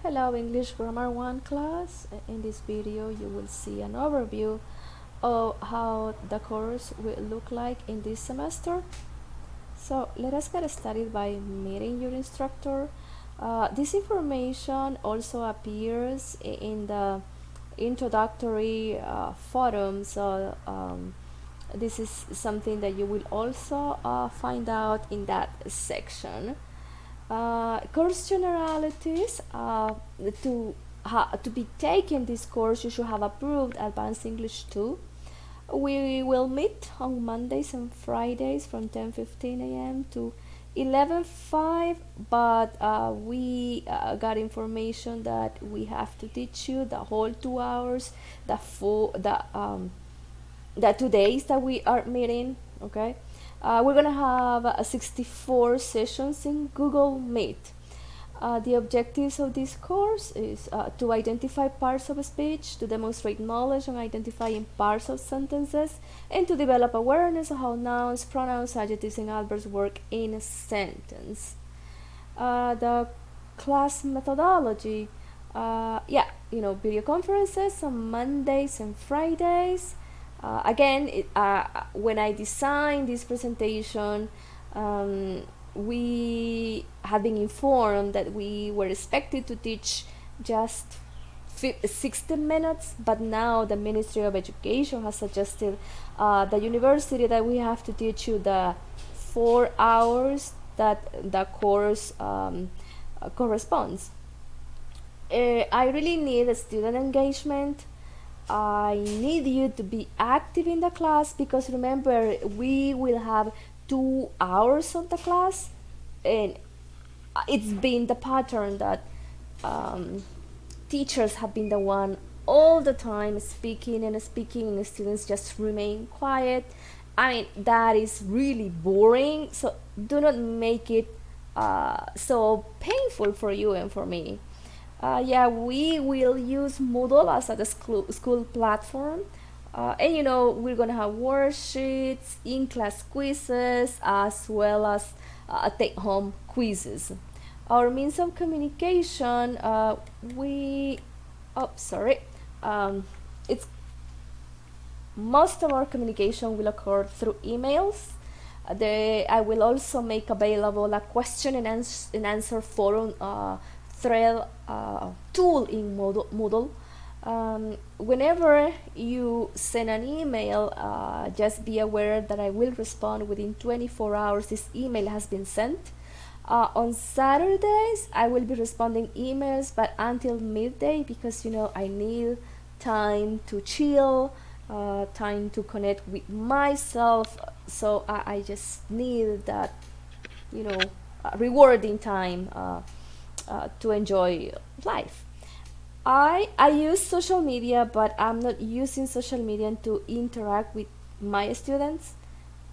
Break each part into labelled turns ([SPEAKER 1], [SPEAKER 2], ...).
[SPEAKER 1] Hello English Grammar 1 class. In this video you will see an overview of how the course will look like in this semester. So let us get started by meeting your instructor. This information also appears in the introductory forum, so this is something that you will also find out in that section. Course generalities. To be taken this course, you should have approved Advanced English 2. We will meet on Mondays and Fridays from 10:15 a.m. to 11:05, but we got information that we have to teach you the whole 2 hours, the 2 days that we are meeting. Okay, we're gonna have 64 sessions in Google Meet. The objectives of this course is to identify parts of a speech, to demonstrate knowledge on identifying parts of sentences, and to develop awareness of how nouns, pronouns, adjectives, and adverbs work in a sentence. The class methodology, video conferences on Mondays and Fridays. When I designed this presentation, we had been informed that we were expected to teach just 60 minutes, but now the Ministry of Education has suggested the university that we have to teach you the 4 hours that the course corresponds. I really need a student engagement. I need you to be active in the class, because remember, we will have 2 hours of the class, and it's been the pattern that teachers have been the one all the time speaking and students just remain quiet. I mean, that is really boring, so do not make it so painful for you and for me. We will use Moodle as a school platform. We're gonna have worksheets, in-class quizzes, as well as take-home quizzes. Our means of communication, it's most of our communication will occur through emails. I will also make available a question and answer forum thread tool in Moodle. Whenever you send an email, just be aware that I will respond within 24 hours this email has been sent. On Saturdays, I will be responding emails, but until midday, because I need time to chill, time to connect with myself. So I just need that, rewarding time to enjoy life. I use social media, but I'm not using social media to interact with my students.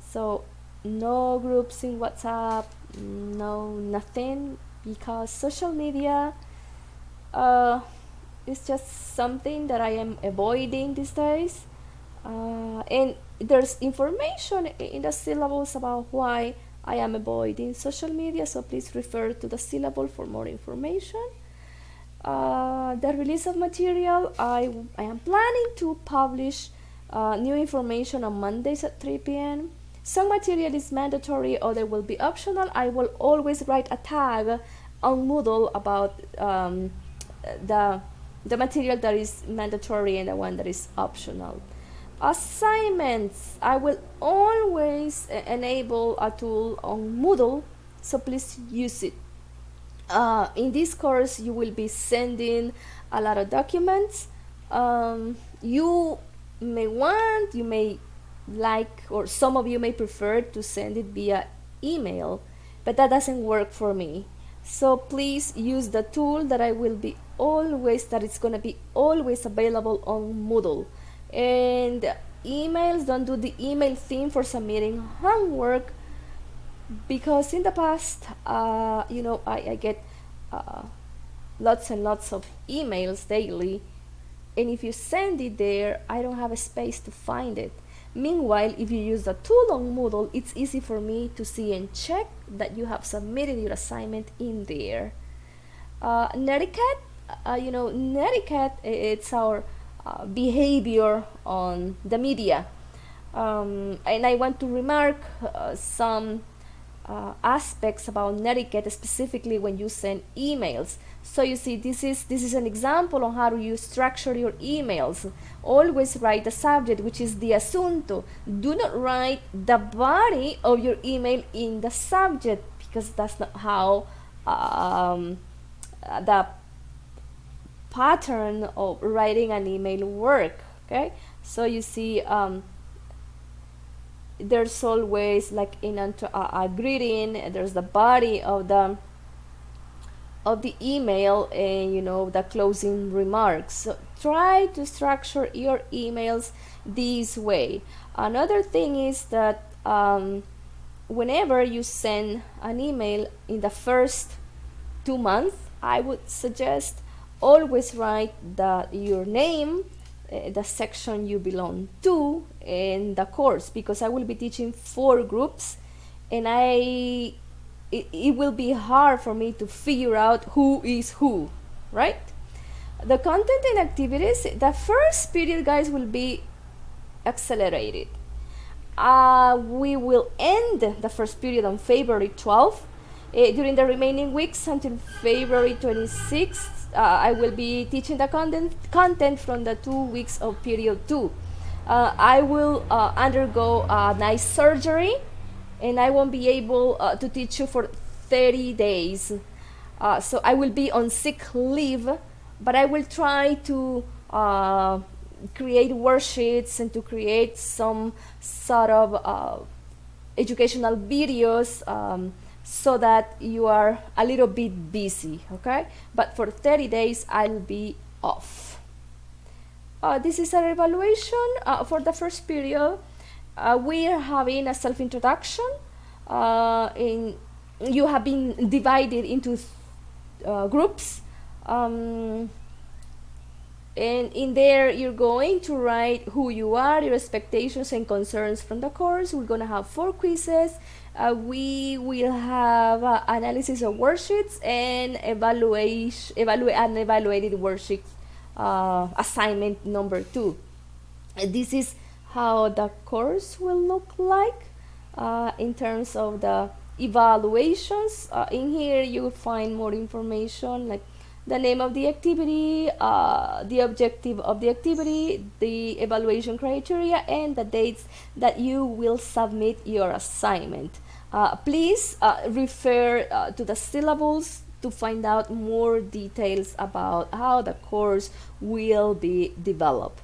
[SPEAKER 1] So no groups in WhatsApp, nothing, because social media is just something that I am avoiding these days. And there's information in the syllabus about why I am avoiding social media, so please refer to the syllable for more information. The release of material, I am planning to publish new information on Mondays at 3 p.m. Some material is mandatory, other will be optional. I will always write a tag on Moodle about the material that is mandatory and the one that is optional. Assignments, I will always enable a tool on Moodle, so please use it. In this course, you will be sending a lot of documents. You may like, or some of you may prefer to send it via email, but that doesn't work for me. So please use the tool that it's gonna be always available on Moodle. And emails, don't do the email thing for submitting homework, because in the past, I get lots and lots of emails daily, and if you send it there, I don't have a space to find it. Meanwhile, if you use the tool on Moodle, it's easy for me to see and check that you have submitted your assignment in there. Netiquette, Netiquette, it's our behavior on the media. And I want to remark some aspects about netiquette, specifically when you send emails. So you see, this is an example on how do you structure your emails. Always write the subject, which is the asunto. Do not write the body of your email in the subject, because that's not how the pattern of writing an email work. Okay, so you see, there's always like in a greeting, there's the body of the email, and the closing remarks. So try to structure your emails this way. Another thing is that whenever you send an email in the first 2 months, I would suggest always write your name, the section you belong to, and the course, because I will be teaching 4 groups, and it will be hard for me to figure out who is who, right? The content and activities, the first period, guys, will be accelerated. We will end the first period on February 12th. During the remaining weeks until February 26th, I will be teaching the content from the 2 weeks of period 2. I will undergo a nice surgery, and I won't be able to teach you for 30 days. So I will be on sick leave, but I will try to create worksheets and to create some sort of educational videos, so that you are a little bit busy, okay? But for 30 days, I'll be off. This is our evaluation for the first period. We are having a self-introduction. You have been divided into groups. And in there, you're going to write who you are, your expectations and concerns from the course. We're going to have 4 quizzes. We will have analysis of worksheets and an evaluated worksheet assignment number 2. This is how the course will look like in terms of the evaluations. In here, you will find more information, like the name of the activity, the objective of the activity, the evaluation criteria, and the dates that you will submit your assignment. Please refer to the syllables to find out more details about how the course will be developed.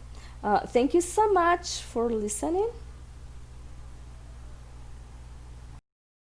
[SPEAKER 1] Thank you so much for listening.